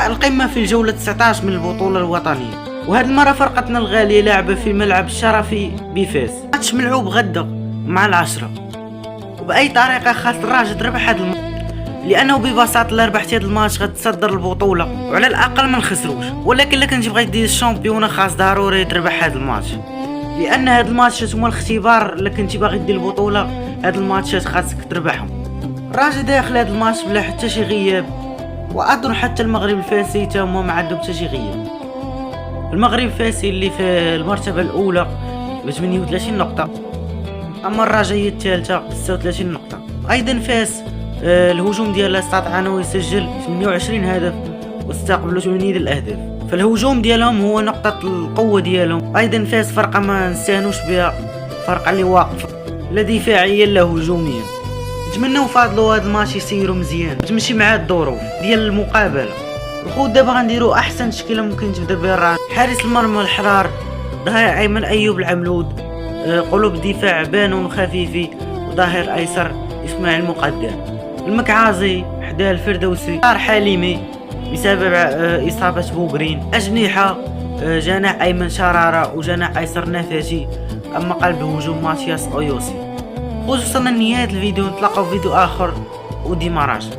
لقاء القمة في الجولة 19 من البطولة الوطنية، وهذه المرة فرقتنا الغالية لاعبة في الملعب الشرفي بفاس. ماتش ملعوب غدا مع العشرة، وبأي طريقة خاص الراجل ربح هذا الماتش، لأنه ببساطة لا ربحت هذا الماتش غتصدر البطولة وعلى الأقل ما نخسروش. ولكن إلا كنتي بغيت دير الشامبيون خاص ضروري تربح هذا الماتش، لأن هذا الماتشات هما الاختبار. إلا كنتي باغي دير البطولة هذا الماتشات خاصك تربحهم. الراجل داخل هذا الماتش بلا حتى شي غياب، واظن حتى المغرب الفاسي تا هما ما عندهم حتى شي غياب. المغرب الفاسي اللي في المرتبه الاولى ب 38 نقطه، اما الرجاء هي الثالثه ب 36 نقطه. ايضا فاس الهجوم ديالها استطاع انه يسجل 28 هدف واستقبلوا 8 الاهداف، فالهجوم ديالهم هو نقطه القوه ديالهم. ايضا فاس فرقه ما نستهانوش بها، فرقه اللي واقفه لا دفاعيا لا هجوميا. نتمنوا فاضلوا هذا الماتش يسيروا مزيان تمشي مع الظروف ديال المقابله. الخوت دابا غنديروا احسن تشكيله ممكن تبدا بها الراجل. حارس المرمى الحرار ظهير ايمن ايوب العملود، قلوب الدفاع بانون خفيفي، وظهير ايسر اسماعيل مقدم. المكعازي حدا الفردوسي، طار حليمي بسبب اصابه بوغرين. اجنحه جناح ايمن شراره وجناح ايسر نفاتي، اما قلب الهجوم ماتياس اويوسي. وصلنا لنهاية الفيديو، نتلاقاو في فيديو اخر وديما راجع.